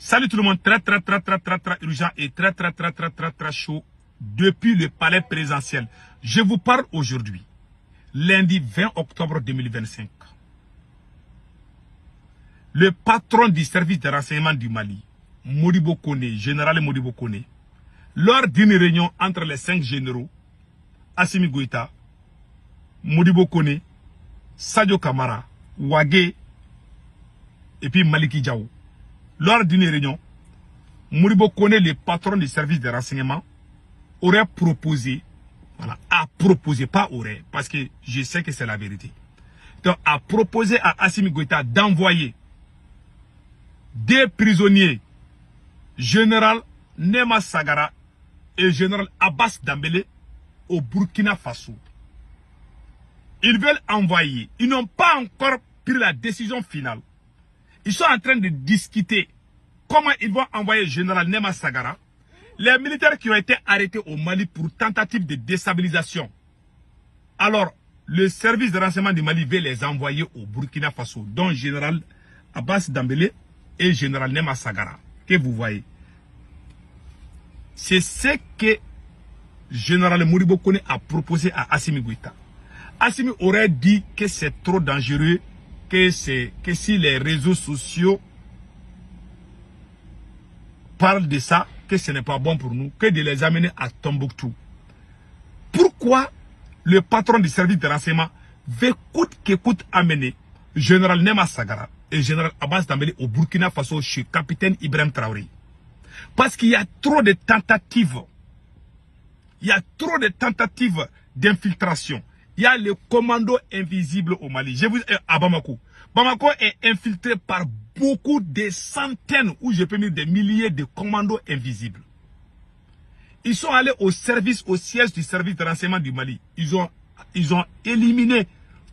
Salut tout le monde, très urgent et très chaud depuis le palais présidentiel. Je vous parle aujourd'hui, lundi 20 octobre 2025. Le patron du service de renseignement du Mali, Modibo Kone, général Modibo Kone, lors d'une réunion entre les 5 généraux, Assimi Goïta, Modibo Kone, Sadio Kamara, Wagé et puis Maliki Diaw. Lors d'une réunion, Modibo Kone, le patron du service de renseignement, aurait proposé, voilà, a proposé, pas aurait, parce que je sais que c'est la vérité. Donc, a proposé à Assimi Goïta d'envoyer des prisonniers, général Nema Sagara et général Abbas Dambélé, au Burkina Faso. Ils veulent envoyer, ils n'ont pas encore pris la décision finale. Ils sont en train de discuter comment ils vont envoyer le général Nema Sagara, les militaires qui ont été arrêtés au Mali pour tentative de déstabilisation. Alors, le service de renseignement du Mali veut les envoyer au Burkina Faso, dont le général Abbas Dambélé et le général Nema Sagara, que vous voyez. C'est ce que le général Modibo Kone a proposé à Assimi Goïta. Assimi aurait dit que c'est trop dangereux, que si les réseaux sociaux parlent de ça, que ce n'est pas bon pour nous, que de les amener à Tombouctou. Pourquoi le patron du service de renseignement veut coûte que coûte amener général Nema Sagara et général Abbas Dambélé au Burkina Faso chez capitaine Ibrahim Traoré? Parce qu'il y a trop de tentatives. Il y a trop de tentatives d'infiltration. Il y a le commando invisible au Mali. Je vous à Bamako. Bamako est infiltré par beaucoup de centaines, ou je peux dire des milliers de commandos invisibles. Ils sont allés au siège du service de renseignement du Mali. Ils ont éliminé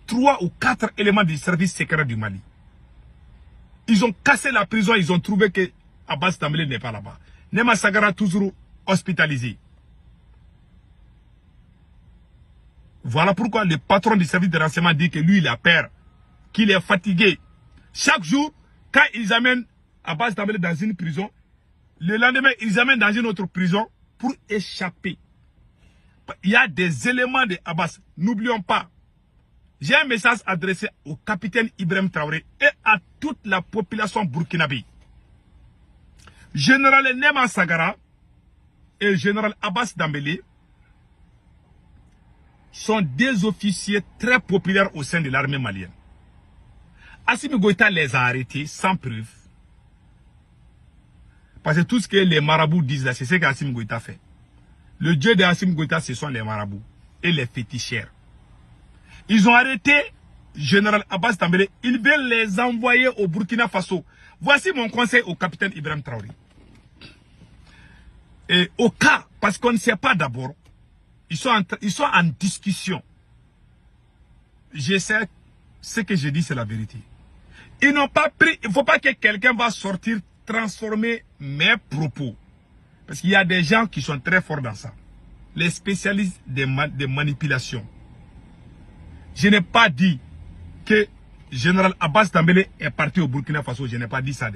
3 ou 4 éléments du service secret du Mali. Ils ont cassé la prison, ils ont trouvé que Abbas Dambélé n'est pas là-bas. Nema Sagara toujours hospitalisé. Voilà pourquoi le patron du service de renseignement dit que lui il a peur, qu'il est fatigué. Chaque jour, quand ils amènent Abbas Dambélé dans une prison, le lendemain ils amènent dans une autre prison pour échapper. Il y a des éléments de Abbas. N'oublions pas, j'ai un message adressé au capitaine Ibrahim Traoré et à toute la population burkinabé. Général Nema Sagara et général Abbas Dambélé sont des officiers très populaires au sein de l'armée malienne. Assimi Goïta les a arrêtés sans preuve. Parce que tout ce que les marabouts disent là, c'est ce qu'Assimi Goïta fait. Le dieu de Assimi Goïta, ce sont les marabouts et les fétichères. Ils ont arrêté général Abbas Dambélé. Ils veulent les envoyer au Burkina Faso. Voici mon conseil au capitaine Ibrahim Traoré. Et au cas, parce qu'on ne sait pas d'abord, ils sont en discussion. Je sais, ce que je dis, c'est la vérité. Ils n'ont pas pris, il ne faut pas que quelqu'un va sortir transformer mes propos. Parce qu'il y a des gens qui sont très forts dans ça. Les spécialistes des manipulations. Je n'ai pas dit que général Abbas Dambélé est parti au Burkina Faso. Je n'ai pas dit ça.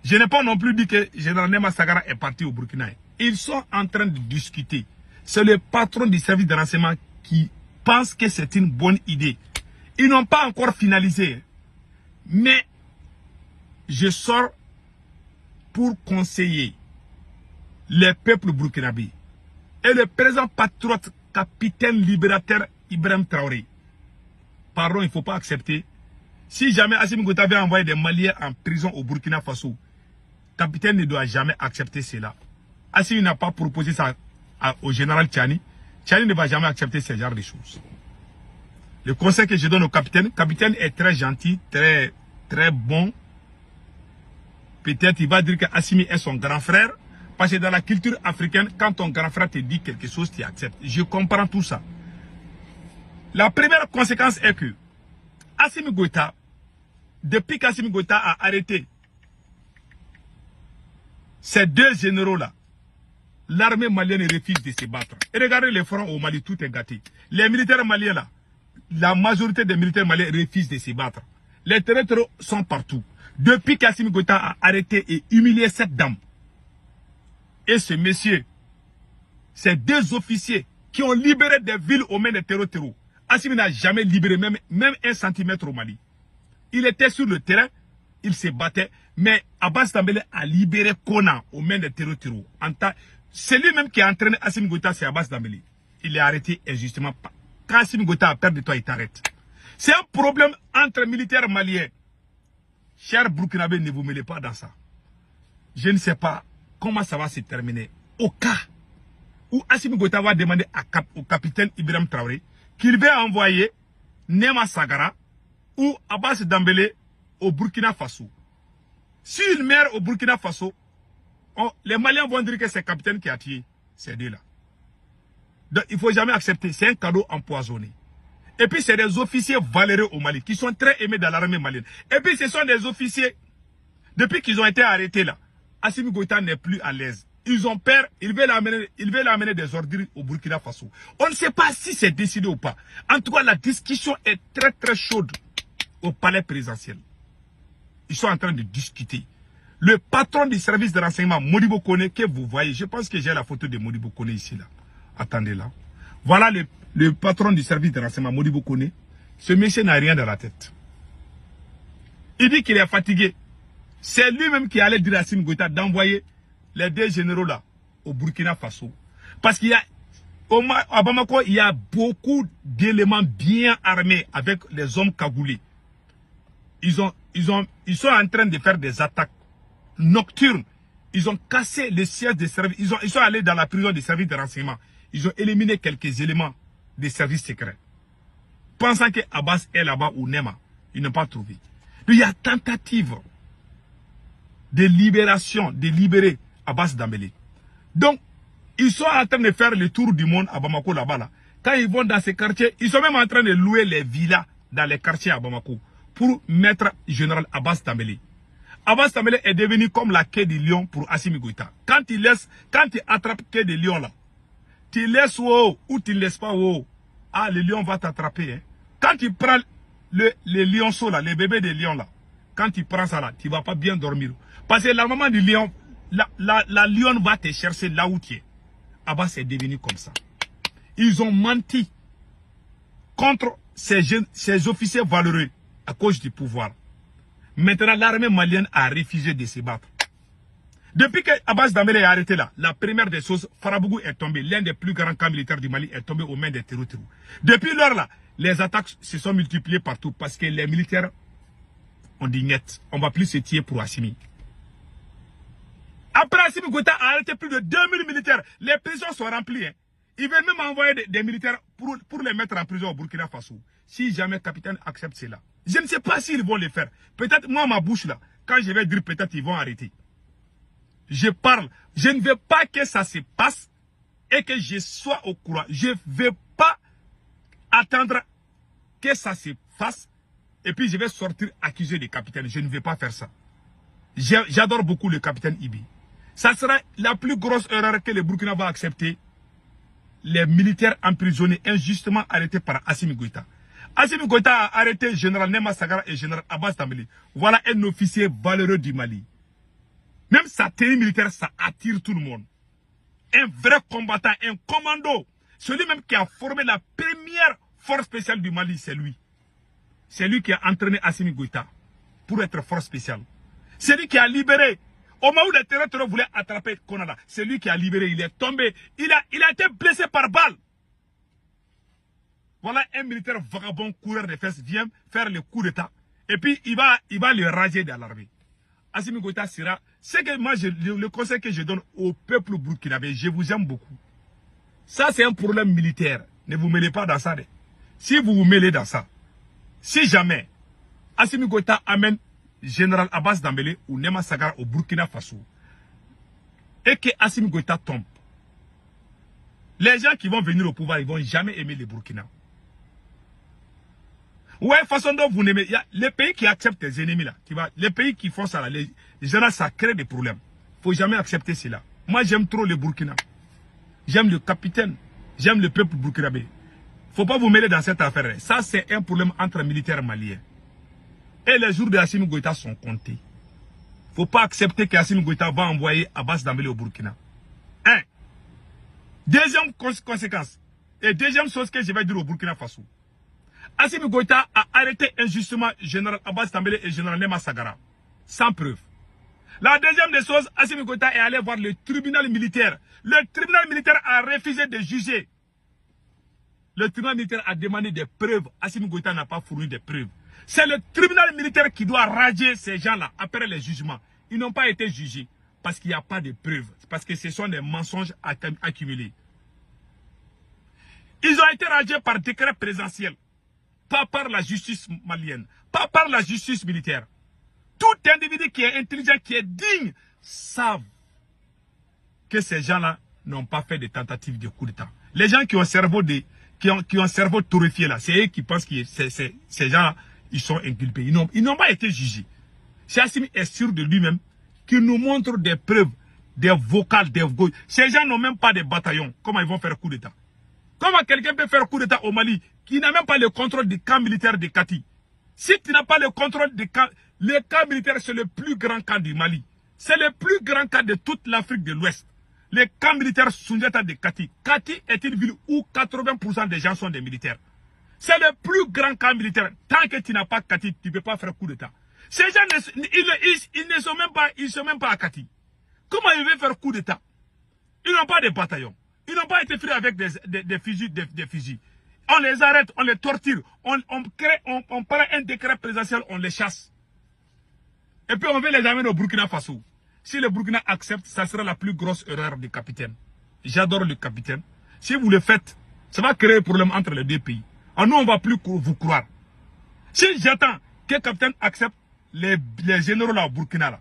Je n'ai pas non plus dit que général Nema Sagara est parti au Burkina. Ils sont en train de discuter. C'est le patron du service de renseignement qui pense que c'est une bonne idée. Ils n'ont pas encore finalisé. Mais je sors pour conseiller les peuples burkinabés et le président patriote capitaine libérateur Ibrahim Traoré. Pardon, il ne faut pas accepter. Si jamais Assimi Goïta avait envoyé des Maliens en prison au Burkina Faso, capitaine ne doit jamais accepter cela. Assimi n'a pas proposé ça au général Tchani. Tchani ne va jamais accepter ce genre de choses. Le conseil que je donne au capitaine est très gentil, très bon. Peut-être il va dire que Assimi est son grand frère. Parce que dans la culture africaine, quand ton grand frère te dit quelque chose, tu acceptes. Je comprends tout ça. La première conséquence est que Assimi Goïta, depuis qu'Assimi Goïta a arrêté ces 2 généraux-là, l'armée malienne refuse de se battre. Et regardez les fronts au Mali, tout est gâté. Les militaires maliens là, la majorité des militaires maliens refusent de se battre. Les terrestres sont partout. Depuis qu'Assimi Goïta a arrêté et humilié cette dame, et ce monsieur, ces deux officiers qui ont libéré des villes aux mains des terreaux. Assimi n'a jamais libéré même 1 centimètre au Mali. Il était sur le terrain, il se battait, mais Abbas Dambélé a libéré Kona aux mains des terreaux. C'est lui-même qui a entraîné Assimi Goïta, c'est Abbas Dambélé. Il est arrêté injustement. Quand Assimi Goïta a perdu de toi, il t'arrête. C'est un problème entre militaires maliens. Chers Burkinabés, ne vous mêlez pas dans ça. Je ne sais pas comment ça va se terminer. Au cas où Assimi Goïta va demander au capitaine Ibrahim Traoré qu'il va envoyer Nema Sagara ou Abbas Dambélé au Burkina Faso. S'il meurt au Burkina Faso, les Maliens vont dire que c'est le capitaine qui a tué ces deux-là. Donc il ne faut jamais accepter. C'est un cadeau empoisonné. Et puis c'est des officiers valeureux au Mali qui sont très aimés dans l'armée malienne. Et puis ce sont des officiers, depuis qu'ils ont été arrêtés là, Assimi Goïta n'est plus à l'aise. Ils ont peur, ils veulent amener des ordures au Burkina Faso. On ne sait pas si c'est décidé ou pas. En tout cas, la discussion est très très chaude au palais présidentiel. Ils sont en train de discuter. Le patron du service de renseignement, Modibo Kone, que vous voyez, je pense que j'ai la photo de Modibo Kone ici là. Attendez là. Voilà le patron du service de renseignement, Modibo Kone. Ce monsieur n'a rien dans la tête. Il dit qu'il est fatigué. C'est lui-même qui allait dire à Assimi Goïta d'envoyer les deux généraux là au Burkina Faso. Parce qu'il y a, à Bamako, il y a beaucoup d'éléments bien armés avec les hommes cagoulés. Ils sont en train de faire des attaques nocturnes. Ils ont cassé les sièges des services. Ils sont allés dans la prison des services de renseignement. Ils ont éliminé quelques éléments des services secrets. Pensant que Abbas est là-bas ou Nema, ils n'ont pas trouvé. Donc, il y a tentative de libération, de libérer Abbas Dambélé. Donc, ils sont en train de faire le tour du monde à Bamako là-bas. Là. Quand ils vont dans ces quartiers, ils sont même en train de louer les villas dans les quartiers à Bamako pour mettre général Abbas Dambélé. Abbas Dambélé est devenu comme la quai du lion pour Assimi Goïta. Quand il attrape quai du lion là, tu laisses ou tu ne laisses pas ah, le lion va t'attraper. Hein. Quand tu prends les lionceaux là, les bébés des lions là, quand tu prends ça là, tu ne vas pas bien dormir. Parce que la maman du lion, la lionne va te chercher là où tu es. Abbas est devenu comme ça. Ils ont menti contre ces officiers valeureux à cause du pouvoir. Maintenant, l'armée malienne a refusé de se battre. Depuis que Abbas Dambélé est arrêté là, la première des choses, Farabougou est tombé. L'un des plus grands camps militaires du Mali est tombé aux mains des terreaux. Depuis lors là, les attaques se sont multipliées partout parce que les militaires ont dit net. On ne va plus se tirer pour Assimi. Après Assimi Goïta a arrêté plus de 2000 militaires. Les prisons sont remplies. Hein. Ils veulent même envoyer des militaires pour les mettre en prison au Burkina Faso. Si jamais le capitaine accepte cela. Je ne sais pas s'ils vont le faire. Peut-être moi, ma bouche là, quand je vais dire peut-être ils vont arrêter. Je parle. Je ne veux pas que ça se passe et que je sois au courant. Je ne veux pas attendre que ça se fasse et puis je vais sortir accusé des capitaines. Je ne vais pas faire ça. J'adore beaucoup le capitaine Ibi. Ça sera la plus grosse erreur que le Burkina va accepter. Les militaires emprisonnés injustement arrêtés par Assimi Goïta. Assimi Goïta a arrêté général Nema Sagara et général Abbas Dambélé. Voilà un officier valeureux du Mali. Même sa tenue militaire, ça attire tout le monde. Un vrai combattant, un commando. Celui même qui a formé la première force spéciale du Mali, c'est lui. C'est lui qui a entraîné Assimi Goïta pour être force spéciale. C'est lui qui a libéré. Au moment où les terroristes voulaient attraper Konada, c'est lui qui a libéré. Il est tombé. Il a été blessé par balle. Voilà un militaire vagabond, coureur de fesses, vient faire le coup d'état. Et puis, il va le raser dans l'armée. Assimi Goïta sera... C'est que moi, le conseil que je donne au peuple burkinabé, je vous aime beaucoup. Ça, c'est un problème militaire. Ne vous mêlez pas dans ça. Si vous vous mêlez dans ça, si jamais Assimi Goïta amène général Abbas Dambélé ou Nema Sagara au Burkina Faso et que Assimi Goïta tombe, les gens qui vont venir au pouvoir, ils ne vont jamais aimer les Burkina. Ouais, façon dont vous n'aimez. Les pays qui acceptent les ennemis là, les pays qui font ça là, les gens ça crée des problèmes. Il ne faut jamais accepter cela. Moi, j'aime trop le Burkina. J'aime le capitaine. J'aime le peuple burkinabé. Il ne faut pas vous mêler dans cette affaire. Ça, c'est un problème entre militaires maliens. Et les jours de Assimi Goïta sont comptés. Il ne faut pas accepter qu'Assimi Goïta va envoyer Abbas Dambélé au Burkina. Un. Deuxième conséquence. Et deuxième chose que je vais dire au Burkina Faso. Assimi Goïta a arrêté injustement général Abbas Dambélé et général Nema Sagara. Sans preuve. La deuxième des choses, Assimi Goïta est allé voir le tribunal militaire. Le tribunal militaire a refusé de juger. Le tribunal militaire a demandé des preuves. Assimi Goïta n'a pas fourni des preuves. C'est le tribunal militaire qui doit radier ces gens-là après les jugements. Ils n'ont pas été jugés parce qu'il n'y a pas de preuves. Parce que ce sont des mensonges accumulés. Ils ont été radiés par décret présidentiel. Pas par la justice malienne. Pas par la justice militaire. Tout individu qui est intelligent, qui est digne, savent que ces gens-là n'ont pas fait de tentatives de coup d'État. Les gens qui ont cerveau torréfié là, c'est eux qui pensent que ces gens-là, ils sont inculpés. Ils n'ont pas été jugés. Si Assimi est sûr de lui-même, qu'il nous montre des preuves, des vocales, des gauches. Ces gens n'ont même pas de bataillon. Comment ils vont faire coup d'État? Comment quelqu'un peut faire coup d'État au Mali qui n'a même pas le contrôle du camp militaire de Kati? Si tu n'as pas le contrôle du camp, le camp militaire, c'est le plus grand camp du Mali. C'est le plus grand camp de toute l'Afrique de l'Ouest. Le camp militaire Sundiata de Kati. Kati est une ville où 80% des gens sont des militaires. C'est le plus grand camp militaire. Tant que tu n'as pas Kati, tu ne peux pas faire coup d'État. Ces gens, ils ne sont même pas à Kati. Comment ils veulent faire coup d'État? Ils n'ont pas de bataillon. Ils n'ont pas été pris avec des fusils. On les arrête, on les torture. On prend un décret présidentiel, on les chasse. Et puis on veut les amener au Burkina Faso. Si le Burkina accepte, ça sera la plus grosse erreur du capitaine. J'adore le capitaine. Si vous le faites, ça va créer un problème entre les deux pays. En nous, on ne va plus vous croire. Si j'attends que le capitaine accepte les généraux là au Burkina, là,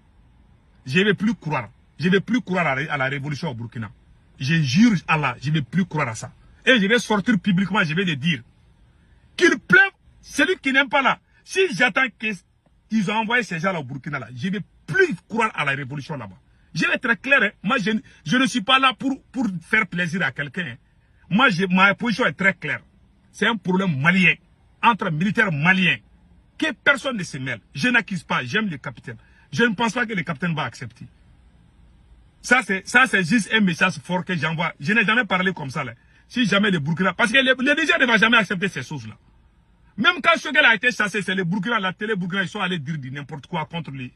je ne vais plus croire. Je ne vais plus croire à la révolution au Burkina. Je jure Allah, je ne vais plus croire à ça. Et je vais sortir publiquement, je vais le dire. Qu'il pleuve, celui qui n'aime pas là. Si j'attends qu'ils ont envoyé ces gens là au Burkina là, je ne vais plus croire à la révolution là-bas. Je vais être clair, hein. Moi je ne suis pas là pour faire plaisir à quelqu'un. Hein. Moi, ma position est très claire. C'est un problème malien, entre militaires maliens, que personne ne se mêle. Je n'accuse pas, j'aime le capitaine. Je ne pense pas que le capitaine va accepter. Ça c'est juste un message fort que j'envoie. Je n'ai jamais parlé comme ça là. Si jamais le Burkina, parce que le Niger ne va jamais accepter ces choses-là. Même quand Choguel a été chassé, c'est le Burkina, la télé Burkina, ils sont allés dire n'importe quoi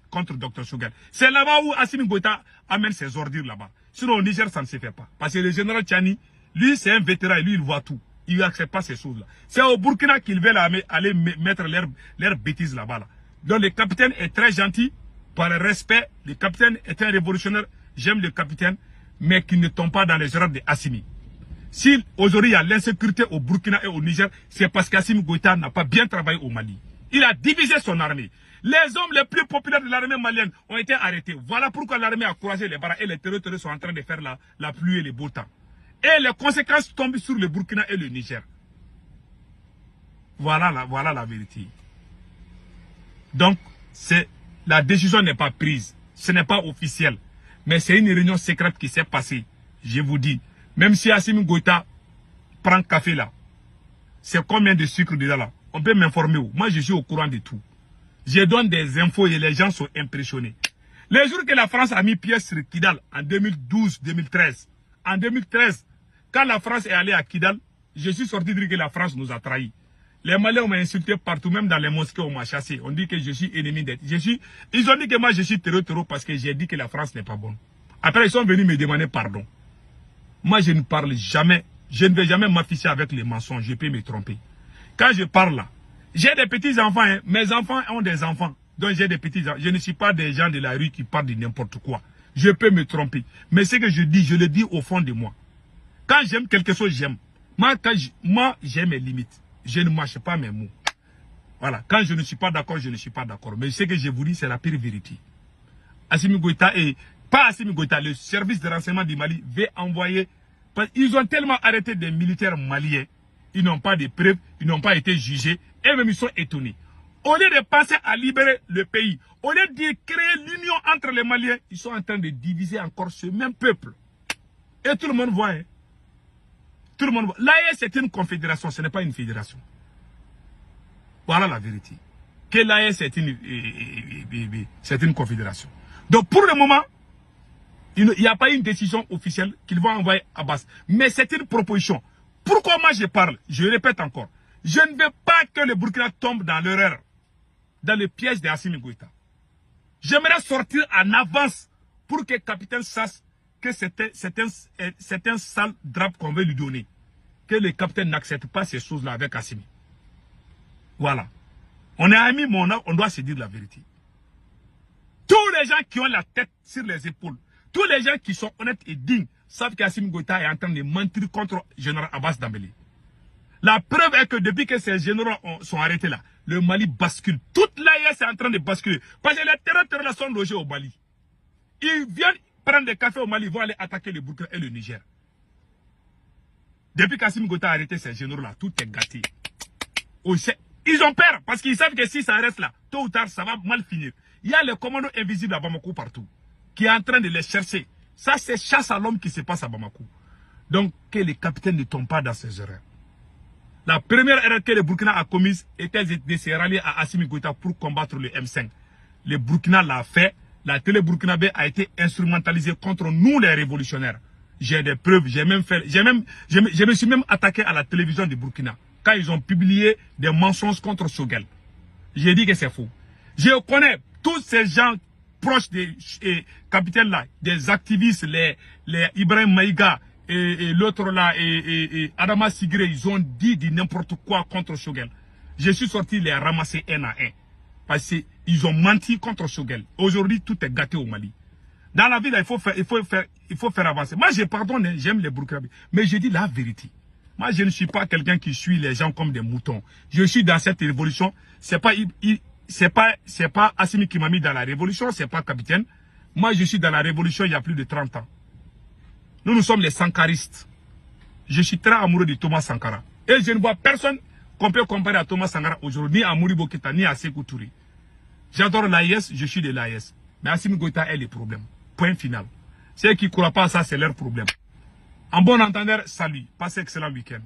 contre Dr Choguel. C'est là-bas où Assimi Goïta amène ses ordures là-bas. Sinon au Niger, ça ne se fait pas. Parce que le général Tchani, lui c'est un vétéran et lui il voit tout. Il n'accepte pas ces choses-là. C'est au Burkina qu'ils veulent aller mettre leurs bêtises là-bas. Là. Donc le capitaine est très gentil, par respect. Le capitaine est un révolutionnaire. J'aime le capitaine, mais qui ne tombe pas dans les erreurs de Assimi. Si aujourd'hui il y a l'insécurité au Burkina et au Niger, c'est parce qu'Assimi Goïta n'a pas bien travaillé au Mali. Il a divisé son armée. Les hommes les plus populaires de l'armée malienne ont été arrêtés. Voilà pourquoi l'armée a croisé les bras et les terroristes sont en train de faire la pluie et le beau temps. Et les conséquences tombent sur le Burkina et le Niger. Voilà la vérité. Donc, la décision n'est pas prise. Ce n'est pas officiel. Mais c'est une réunion secrète qui s'est passée. Je vous dis. Même si Assimi Goïta prend café là, c'est combien de sucre dedans là? On peut m'informer où? Moi je suis au courant de tout. Je donne des infos et les gens sont impressionnés. Les jours que la France a mis pied sur Kidal en 2012-2013, en 2013, quand la France est allée à Kidal, je suis sorti dire que la France nous a trahis. Les Maliens m'ont insulté partout, même dans les mosquées on m'a chassé. On dit que je suis ennemi d'être. Ils ont dit que moi je suis terreau parce que j'ai dit que la France n'est pas bonne. Après ils sont venus me demander pardon. Moi, je ne parle jamais, je ne vais jamais m'afficher avec les mensonges, je peux me tromper. Quand je parle là, j'ai des petits-enfants, hein, mes enfants ont des enfants, donc j'ai des petits-enfants. Je ne suis pas des gens de la rue qui parlent de n'importe quoi. Je peux me tromper. Mais ce que je dis, je le dis au fond de moi. Quand j'aime quelque chose, j'aime. Moi, j'ai mes limites. Je ne mâche pas mes mots. Voilà. Quand je ne suis pas d'accord, je ne suis pas d'accord. Mais ce que je vous dis, c'est la pire vérité. Assimi Goïta et pas Assimi Goïta, le service de renseignement du Mali veut envoyer. Ils ont tellement arrêté des militaires maliens. Ils n'ont pas de preuves, ils n'ont pas été jugés. Et même ils sont étonnés. Au lieu de penser à libérer le pays, au lieu de créer l'union entre les Maliens, ils sont en train de diviser encore ce même peuple. Et tout le monde voit. Hein. Tout le monde voit. L'AES c'est une confédération, ce n'est pas une fédération. Voilà la vérité. que l'AES c'est une confédération. Donc pour le moment, il n'y a pas une décision officielle qu'ils vont envoyer à Abbas. Mais c'est une proposition. Pourquoi moi je parle? Je répète encore. Je ne veux pas que le Burkina tombe dans l'erreur, dans le piège de Assimi Goïta. J'aimerais sortir en avance pour que le capitaine sache que c'est un sale drap qu'on veut lui donner. Que le capitaine n'accepte pas ces choses-là avec Assimi. Voilà. On est amis, mais on doit se dire la vérité. Tous les gens qui ont la tête sur les épaules, tous les gens qui sont honnêtes et dignes, savent qu'Assimi Goïta est en train de mentir contre le général Abbas Dambélé. La preuve est que depuis que ces généraux sont arrêtés là, le Mali bascule. Toute l'AES est en train de basculer. Parce que les terroristes sont logés au Mali. Ils viennent prendre des cafés au Mali, ils vont aller attaquer le Burkina et le Niger. Depuis qu'Assimi Goïta a arrêté ces généraux là, tout est gâté. Ils ont peur parce qu'ils savent que si ça reste là, tôt ou tard, ça va mal finir. Il y a le commando invisible à Bamako partout, qui est en train de les chercher. Ça, c'est chasse à l'homme qui se passe à Bamako. Donc, que les capitaines ne tombent pas dans ces erreurs. La première erreur que le Burkina a commise était de se rallier à Assimi Goïta pour combattre le M5. Le Burkina l'a fait. La télé burkinabé a été instrumentalisée contre nous, les révolutionnaires. J'ai des preuves. Je me suis même attaqué à la télévision du Burkina quand ils ont publié des mensonges contre Choguel. J'ai dit que c'est faux. Je connais tous ces gens proches des capitaines là, des activistes, les Ibrahim Maïga et l'autre là, et Adama Sigré, ils ont dit n'importe quoi contre Choguel. Je suis sorti les ramasser un à un. Parce qu'ils ont menti contre Choguel. Aujourd'hui, tout est gâté au Mali. Dans la vie, là, il faut faire avancer. Moi, je pardonne, j'aime les Burkinabés. Mais je dis la vérité. Moi, je ne suis pas quelqu'un qui suit les gens comme des moutons. Je suis dans cette révolution. C'est pas Assimi qui m'a mis dans la révolution, c'est pas capitaine. Moi, je suis dans la révolution il y a plus de 30 ans. Nous sommes les sankaristes. Je suis très amoureux de Thomas Sankara. Et je ne vois personne qu'on peut comparer à Thomas Sankara aujourd'hui, ni à Modibo Keïta, ni à Sékou Touré. J'adore l'AES, je suis de l'AES. Mais Assimi Goïta est le problème. Point final. Ceux qui ne croient pas à ça, c'est leur problème. En bon entendeur, salut. Passez excellent week-end.